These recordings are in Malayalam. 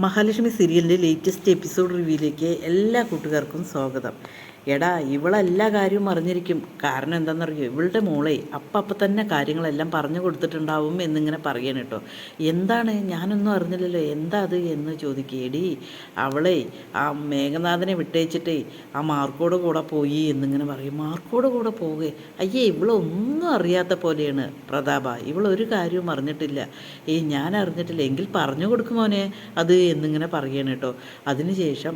മഹാലക്ഷ്മി സീരിയലിൻ്റെ ലേറ്റസ്റ്റ് എപ്പിസോഡ് റിവ്യൂയിലേക്ക് എല്ലാ കൂട്ടുകാർക്കും സ്വാഗതം. എടാ, ഇവളെല്ലാ കാര്യവും അറിഞ്ഞിരിക്കും. കാരണം എന്താണെന്നറിയോ, ഇവളുടെ മോളെ അപ്പം തന്നെ കാര്യങ്ങളെല്ലാം പറഞ്ഞു കൊടുത്തിട്ടുണ്ടാവും എന്നിങ്ങനെ പറയണം കേട്ടോ. എന്താണ്, ഞാനൊന്നും അറിഞ്ഞില്ലല്ലോ, എന്താ അത് എന്ന് ചോദിക്കേടി. അവളെ ആ മേഘനാഥനെ വിട്ടേച്ചിട്ടേ ആ മാർക്കോടെ കൂടെ പോയി എന്നിങ്ങനെ പറയും. മാർക്കോടെ കൂടെ പോകെ? അയ്യേ, ഇവളൊന്നും അറിയാത്ത പോലെയാണ് പ്രതാപ. ഇവളൊരു കാര്യവും അറിഞ്ഞിട്ടില്ല. ഞാൻ അറിഞ്ഞിട്ടില്ല എങ്കിൽ പറഞ്ഞു കൊടുക്കുമോനെ അത് എന്നിങ്ങനെ പറയണം കേട്ടോ. അതിനുശേഷം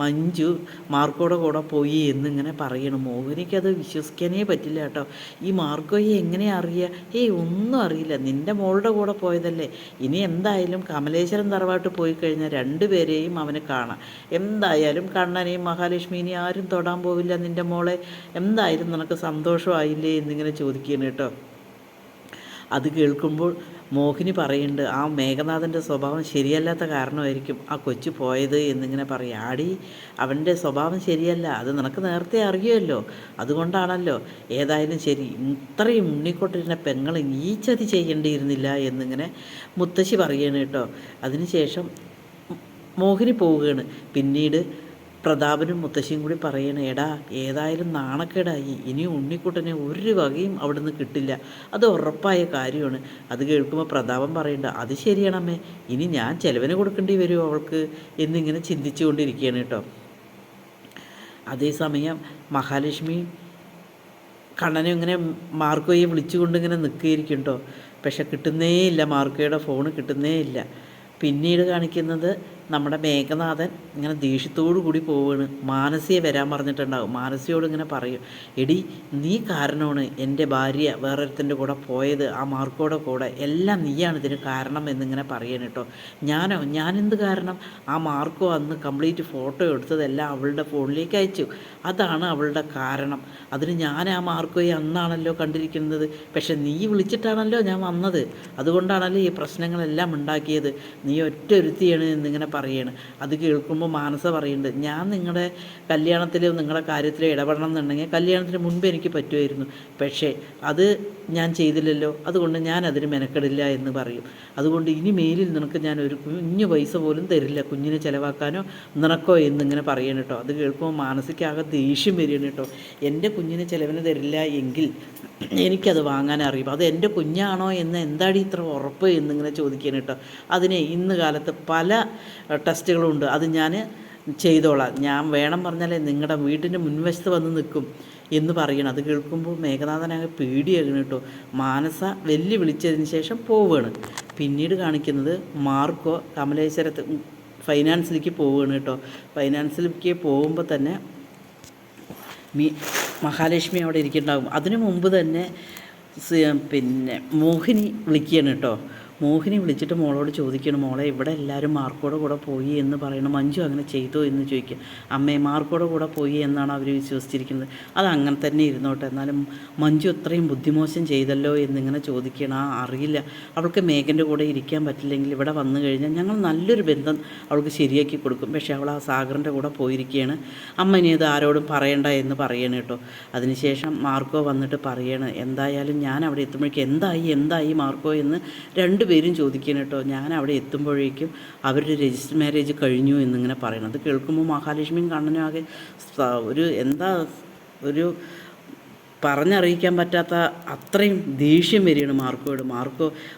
മഞ്ജു മാർക്കോടെ കൂടെ പോയി എന്നിങ്ങനെ പറയണം. മോഹിനിക്കത് വിശ്വസിക്കാനേ പറ്റില്ല കേട്ടോ. ഈ മാർക്കോയെ എങ്ങനെ അറിയുക? ഒന്നും അറിയില്ല, നിൻ്റെ മോളുടെ കൂടെ പോയതല്ലേ. ഇനി എന്തായാലും കമലേശ്വരം തറവാട്ട് പോയി കഴിഞ്ഞാൽ രണ്ടുപേരെയും അവന് കാണാം. എന്തായാലും കണ്ണനെയും മഹാലക്ഷ്മിനെയും ആരും തൊടാൻ പോവില്ല നിൻ്റെ മോളെ. എന്തായാലും നിനക്ക് സന്തോഷമായില്ലേ എന്നിങ്ങനെ ചോദിക്കുകയാണ് കേട്ടോ. അത് കേൾക്കുമ്പോൾ മോഹിനി പറയുന്നുണ്ട്, ആ മേഘനാഥൻ്റെ സ്വഭാവം ശരിയല്ലാത്ത കാരണമായിരിക്കും ആ കൊച്ചു പോയത് എന്നിങ്ങനെ പറയും. ആടി, അവൻ്റെ സ്വഭാവം ശരിയല്ല, അത് നിനക്ക് നേരത്തെ അറിയുമല്ലോ, അതുകൊണ്ടാണല്ലോ. ഏതായാലും ശരി, ഇത്രയും ഉണ്ണിക്കൊട്ടിരുന്ന പെങ്ങളെ ഈ ചതി ചെയ്യേണ്ടിയിരുന്നില്ല എന്നിങ്ങനെ മുത്തശ്ശി പറയണം കേട്ടോ. അതിനുശേഷം മോഹിനി പോവുകയാണ്. പിന്നീട് പ്രതാപനും മുത്തശ്ശിയും കൂടി പറയണ, എടാ ഏതായാലും നാണക്കേടായി, ഇനി ഉണ്ണിക്കുട്ടനെ ഒരു വകയും അവിടെ നിന്ന് കിട്ടില്ല, അത് ഉറപ്പായ കാര്യമാണ്. അത് കേൾക്കുമ്പോൾ പ്രതാപൻ പറയണ്ട, അത് ശരിയാണമ്മേ, ഇനി ഞാൻ ചെലവിന് കൊടുക്കേണ്ടി വരുമോ അവൾക്ക് എന്നിങ്ങനെ ചിന്തിച്ചു കൊണ്ടിരിക്കുകയാണ് കേട്ടോ. അതേസമയം മഹാലക്ഷ്മി കണ്ണനും ഇങ്ങനെ മാർക്കോയെ വിളിച്ചുകൊണ്ടിങ്ങനെ നിൽക്കുകയായിരിക്കും കേട്ടോ. പക്ഷെ കിട്ടുന്നേ ഇല്ല, മാർക്കോയുടെ ഫോണ് കിട്ടുന്നേ ഇല്ല. പിന്നീട് കാണിക്കുന്നത് നമ്മുടെ മേഘനാഥൻ ഇങ്ങനെ ദേഷ്യത്തോടു കൂടി പോവുകയാണ്. മാനസിയെ വരാൻ പറഞ്ഞിട്ടുണ്ടാകും. മാനസിയോട് ഇങ്ങനെ പറയും, എടി നീ കാരണമാണ് എൻ്റെ ഭാര്യ വേറൊരുത്തൻ്റെ കൂടെ പോയത്, ആ മാർക്കോടെ കൂടെ, എല്ലാം നീയാണ് ഇതിന് കാരണം എന്നിങ്ങനെ പറയണം കേട്ടോ. ഞാനെന്ത് കാരണം? ആ മാർക്കോ അന്ന് കംപ്ലീറ്റ് ഫോട്ടോ എടുത്തതെല്ലാം അവളുടെ ഫോണിലേക്ക് അയച്ചു, അതാണ് അവളുടെ കാരണം. അതിന് ഞാൻ ആ മാർക്കോയെ അന്നാണല്ലോ കണ്ടിരിക്കുന്നത്, പക്ഷെ നീ വിളിച്ചിട്ടാണല്ലോ ഞാൻ വന്നത്, അതുകൊണ്ടാണല്ലോ ഈ പ്രശ്നങ്ങളെല്ലാം ഉണ്ടാക്കിയത്, നീ ഒറ്റ ഒരുത്തിയാണ് എന്നിങ്ങനെ പറയാണ്. അത് കേൾക്കുമ്പോൾ മാനസ പറയുന്നുണ്ട്, ഞാൻ നിങ്ങളുടെ കല്യാണത്തിലും നിങ്ങളുടെ കാര്യത്തിലും ഇടപെടണം എന്നുണ്ടെങ്കിൽ കല്യാണത്തിന് മുൻപ് എനിക്ക് പറ്റുമായിരുന്നു, പക്ഷേ അത് ഞാൻ ചെയ്തില്ലല്ലോ, അതുകൊണ്ട് ഞാൻ അതിന് മെനക്കെടില്ല എന്ന് പറയും. അതുകൊണ്ട് ഇനി മേലിൽ നിനക്ക് ഞാൻ ഒരു കുഞ്ഞു പൈസ പോലും തരില്ല, കുഞ്ഞിനെ ചിലവാക്കാനോ നിനക്കോ എന്നിങ്ങനെ പറയണം കേട്ടോ. അത് കേൾക്കുമ്പോൾ മാനസികാകെ ദേഷ്യം വരികയാണ് കേട്ടോ. എൻ്റെ കുഞ്ഞിന് ചിലവിന് തരില്ല എങ്കിൽ എനിക്കത് വാങ്ങാൻ അറിയും, അത് എൻ്റെ കുഞ്ഞാണോ എന്ന് എന്താടി ഇത്ര ഉറപ്പ് എന്നിങ്ങനെ ചോദിക്കുകയാണ് കേട്ടോ. അതിന് ഇന്ന് കാലത്ത് പല ടെസ്റ്റുകളുണ്ട്, അത് ഞാൻ ചെയ്തോളാം, ഞാൻ വേണം പറഞ്ഞാലേ നിങ്ങളുടെ വീട്ടിൻ്റെ മുൻവശത്ത് വന്ന് നിൽക്കും എന്ന് പറയണം. അത് കേൾക്കുമ്പോൾ മേഘനാഥനാകെ പേടിയാകണം കേട്ടോ. മാനസ വിളിച്ചതിന് ശേഷം പോവുകയാണ്. പിന്നീട് കാണിക്കുന്നത് മാർക്കോ കമലേശ്വരത്ത് ഫൈനാൻസിലേക്ക് പോവുകയാണ് കേട്ടോ. ഫൈനാൻസിലേക്ക് പോകുമ്പോൾ തന്നെ മഹാലക്ഷ്മി അവിടെ ഇരിക്കുന്നുണ്ടാകും. അതിനു മുമ്പ് തന്നെ പിന്നെ മോഹിനി വിളിക്കുകയാണ് കേട്ടോ. മോഹിനി വിളിച്ചിട്ട് മോളോട് ചോദിക്കണം, മോളെ ഇവിടെ എല്ലാവരും മാർക്കോടെ കൂടെ പോയി എന്ന് പറയണം, മഞ്ജു അങ്ങനെ ചെയ്തോ എന്ന് ചോദിക്കുക. അമ്മേ, മാർക്കോടെ കൂടെ പോയി എന്നാണ് അവർ വിശ്വസിച്ചിരിക്കുന്നത്, അത് അങ്ങനെ തന്നെ ഇരുന്നോട്ടെ, എന്നാലും മഞ്ജു അത്രയും ബുദ്ധിമോശം ചെയ്തല്ലോ എന്നിങ്ങനെ ചോദിക്കണം. അറിയില്ല, അവൾക്ക് മേഘൻ്റെ കൂടെ ഇരിക്കാൻ പറ്റില്ലെങ്കിൽ ഇവിടെ വന്നു കഴിഞ്ഞാൽ ഞങ്ങൾ നല്ലൊരു ബന്ധം അവൾക്ക് ശരിയാക്കി കൊടുക്കും, പക്ഷേ അവൾ ആ സാഗറിൻ്റെ കൂടെ പോയിരിക്കുകയാണ്, അമ്മ ഇനി ഇത് ആരോടും പറയണ്ട എന്ന് പറയണം കേട്ടോ. അതിനുശേഷം മാർക്കോ വന്നിട്ട് പറയണം, എന്തായാലും ഞാൻ അവിടെ എത്തുമ്പോഴേക്കും എന്തായി മാർക്കോ എന്ന് പേരും ചോദിക്കണം കേട്ടോ. ഞാൻ അവിടെ എത്തുമ്പോഴേക്കും അവരുടെ രജിസ്റ്റർ മാരേജ് കഴിഞ്ഞു എന്നിങ്ങനെ പറയണം. അത് കേൾക്കുമ്പോൾ മഹാലക്ഷ്മിയും കണ്ണനും ആകെ ഒരു പറഞ്ഞറിയിക്കാൻ പറ്റാത്ത അത്രയും ദേഷ്യം വരികയാണ് മാർക്കോയോട്.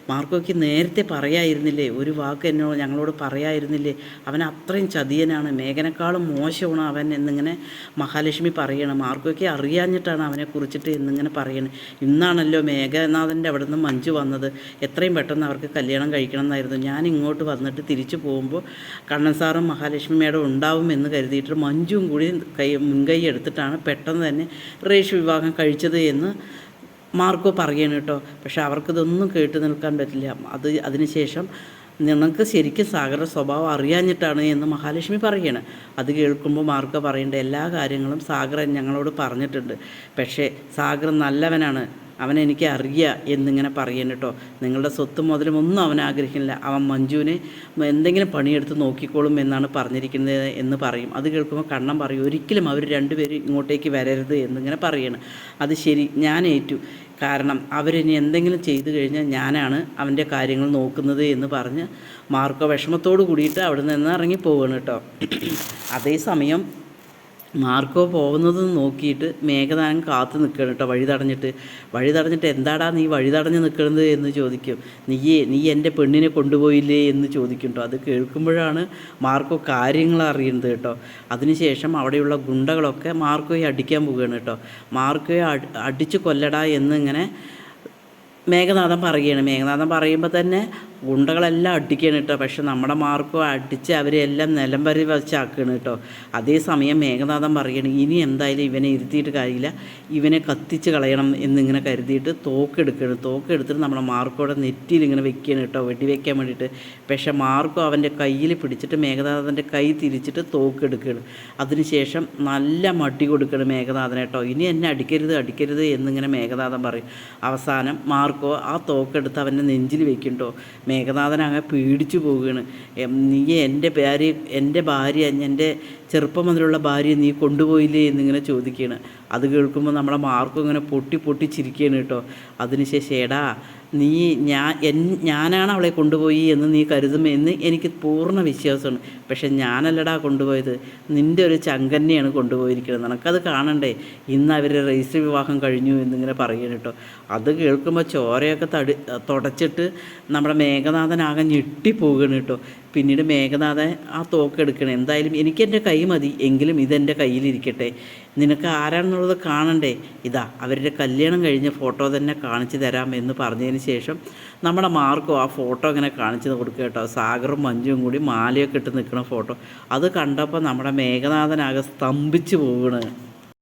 മാർക്കോയ്ക്ക് നേരത്തെ പറയായിരുന്നില്ലേ, ഒരു വാക്ക് ഞങ്ങളോട് പറയായിരുന്നില്ലേ, അവൻ അത്രയും ചതിയനാണ്, മേഘനേക്കാളും മോശമാണ് അവൻ എന്നിങ്ങനെ മഹാലക്ഷ്മി പറയണം. മാർക്കോയ്ക്ക് അറിയാഞ്ഞിട്ടാണ് അവനെ കുറിച്ചിട്ട് എന്നിങ്ങനെ പറയണം. ഇന്നാണല്ലോ മേഘനാഥൻ്റെ അവിടെ നിന്ന് മഞ്ജു വന്നത്, എത്രയും പെട്ടെന്ന് അവർക്ക് കല്യാണം കഴിക്കണം എന്നായിരുന്നു. ഞാൻ ഇങ്ങോട്ട് വന്നിട്ട് തിരിച്ചു പോകുമ്പോൾ കണ്ണൻ സാറും മഹാലക്ഷ്മി മേഡം ഉണ്ടാവും എന്ന് കരുതിയിട്ട് മഞ്ജുവും കൂടി മുൻകൈ എടുത്തിട്ടാണ് പെട്ടെന്ന് തന്നെ റേഷ് വിവാഹം കഴിച്ചത് എന്ന് മാർക്കോ പറയണം കേട്ടോ. പക്ഷെ അവർക്കിതൊന്നും കേട്ട് നിൽക്കാൻ പറ്റില്ല. അതിനുശേഷം നിങ്ങൾക്ക് ശരിക്കും സാഗറിൻ്റെ സ്വഭാവം അറിയാഞ്ഞിട്ടാണ് എന്ന് മഹാലക്ഷ്മി പറയണം. അത് കേൾക്കുമ്പോൾ മാർക്കോ പറയേണ്ട എല്ലാ കാര്യങ്ങളും സാഗർ ഞങ്ങളോട് പറഞ്ഞിട്ടുണ്ട്, പക്ഷേ സാഗർ നല്ലവനാണ്, അവനെനിക്ക് അറിയാം എന്നിങ്ങനെ പറയണം കേട്ടോ. നിങ്ങളുടെ സ്വത്തും മുതലും ഒന്നും അവൻ ആഗ്രഹിക്കുന്നില്ല. അവൻ മഞ്ജുവിനെ എന്തെങ്കിലും പണിയെടുത്ത് നോക്കിക്കോളും എന്നാണ് പറഞ്ഞിരിക്കുന്നത് എന്ന് പറയും. അത് കേൾക്കുമ്പോൾ കണ്ണൻ പറയും, ഒരിക്കലും അവർ രണ്ടുപേരും ഇങ്ങോട്ടേക്ക് വരരുത് എന്നിങ്ങനെ പറയണം. അത് ശരി, ഞാൻ ഏറ്റു. കാരണം അവരിനി എന്തെങ്കിലും ചെയ്തു കഴിഞ്ഞാൽ ഞാനാണ് അവൻ്റെ കാര്യങ്ങൾ നോക്കുന്നത് എന്ന് പറഞ്ഞ് മാർക്കോ വിഷമത്തോട് കൂടിയിട്ട് അവിടെ നിന്ന് ഇറങ്ങിപ്പോവാണ് കേട്ടോ. അതേസമയം മാർക്കോ പോകുന്നത് നോക്കിയിട്ട് മേഘനാഥൻ കാത്തു നിൽക്കണം കേട്ടോ. വഴി തടഞ്ഞിട്ട് എന്താടാ നീ വഴി തടഞ്ഞ് നിൽക്കുന്നത് എന്ന് ചോദിക്കും. നീ എൻ്റെ പെണ്ണിനെ കൊണ്ടുപോയില്ലേ എന്ന് ചോദിക്കും കേട്ടോ. അത് കേൾക്കുമ്പോഴാണ് മാർക്കോ കാര്യങ്ങൾ അറിയുന്നത് കേട്ടോ. അതിനുശേഷം അവിടെയുള്ള ഗുണ്ടകളൊക്കെ മാർക്കോയെ അടിക്കാൻ പോവുകയാണ് കേട്ടോ. മാർക്കോയെ അടിച്ച് കൊല്ലടാ എന്നിങ്ങനെ മേഘനാഥൻ പറയുമ്പോൾ തന്നെ ഗുണ്ടകളെല്ലാം അടിക്കുകയാണ് കേട്ടോ. പക്ഷെ നമ്മുടെ മാർക്കോ അടിച്ച് അവരെല്ലാം നിലം വരി വെച്ചാക്കുകയാണ് കേട്ടോ. അതേസമയം മേഘനാഥൻ പറയുകയാണ്, ഇനി എന്തായാലും ഇവനെ ഇരുത്തിയിട്ട് കാര്യമില്ല, ഇവനെ കത്തിച്ച് കളയണം എന്നിങ്ങനെ കരുതിയിട്ട് തോക്കെടുത്തിട്ട് നമ്മുടെ മാർക്കോയുടെ നെറ്റിയിൽ ഇങ്ങനെ വെക്കുകയാണ് കേട്ടോ, വെടിവെക്കാൻ വേണ്ടിയിട്ട്. പക്ഷേ മാർക്കോ അവൻ്റെ കയ്യിൽ പിടിച്ചിട്ട് മേഘനാഥൻ്റെ കൈ തിരിച്ചിട്ട് തോക്കെടുക്കുകയാണ്. അതിനുശേഷം നല്ല മടി കൊടുക്കുകയാണ് മേഘനാഥൻ കേട്ടോ. ഇനി എന്നെ അടിക്കരുത് എന്നിങ്ങനെ മേഘനാഥൻ പറയും. അവസാനം മാർക്കോ ആ തോക്കെടുത്ത് അവൻ്റെ നെഞ്ചിൽ വെക്കുന്നുണ്ടോ. മേഘനാഥൻ അങ്ങ് പേടിച്ചു പോവുകയാണ്. നീ എൻ്റെ ഭാര്യ എൻ്റെ ചെറുപ്പം മുതലുള്ള ഭാര്യ നീ കൊണ്ടുപോയില്ലേ എന്നിങ്ങനെ ചോദിക്കുകയാണ്. അത് കേൾക്കുമ്പോൾ നമ്മുടെ മാർക്കും ഇങ്ങനെ പൊട്ടി ചിരിക്കുകയാണ് കേട്ടോ. അതിനുശേഷം എടാ ഞാനാണ് അവളെ കൊണ്ടുപോയി എന്ന് നീ കരുതുമെന്ന് എനിക്ക് പൂർണ്ണ വിശ്വാസമാണ്. പക്ഷെ ഞാനല്ലടാ കൊണ്ടുപോയത്, നിൻ്റെ ഒരു ചങ്കന്നെയാണ് കൊണ്ടുപോയിരിക്കുന്നത്, നിനക്കത് കാണണ്ടേ, ഇന്ന് അവർ രജിസ്റ്റർ വിവാഹം കഴിഞ്ഞു എന്നിങ്ങനെ പറയുകയാണ് കേട്ടോ. അത് കേൾക്കുമ്പോൾ ചോരയൊക്കെ തുടച്ചിട്ട് നമ്മുടെ മേഘനാഥനാകെ ഞെട്ടിപ്പോവുകയാണ് കേട്ടോ. പിന്നീട് മേഘനാഥൻ ആ തോക്കെടുക്കണം. എന്തായാലും എനിക്കെൻ്റെ കൈ മതി, എങ്കിലും ഇതെൻ്റെ കയ്യിലിരിക്കട്ടെ, നിനക്ക് ആരാണെന്നുള്ളത് കാണണ്ടേ, ഇതാ അവരുടെ കല്യാണം കഴിഞ്ഞ ഫോട്ടോ തന്നെ കാണിച്ചു തരാം എന്ന് പറഞ്ഞതിന് ശേഷം നമ്മുടെ മാർക്കോ ആ ഫോട്ടോ ഇങ്ങനെ കാണിച്ചു കൊടുക്കുക കേട്ടോ. സാഗറും മഞ്ജുവും കൂടി മാലയൊക്കെ ഇട്ട് നിൽക്കുന്ന ഫോട്ടോ. അത് കണ്ടപ്പോൾ നമ്മുടെ മേഘനാഥനാകെ സ്തംഭിച്ച് പോവുകയാണ്.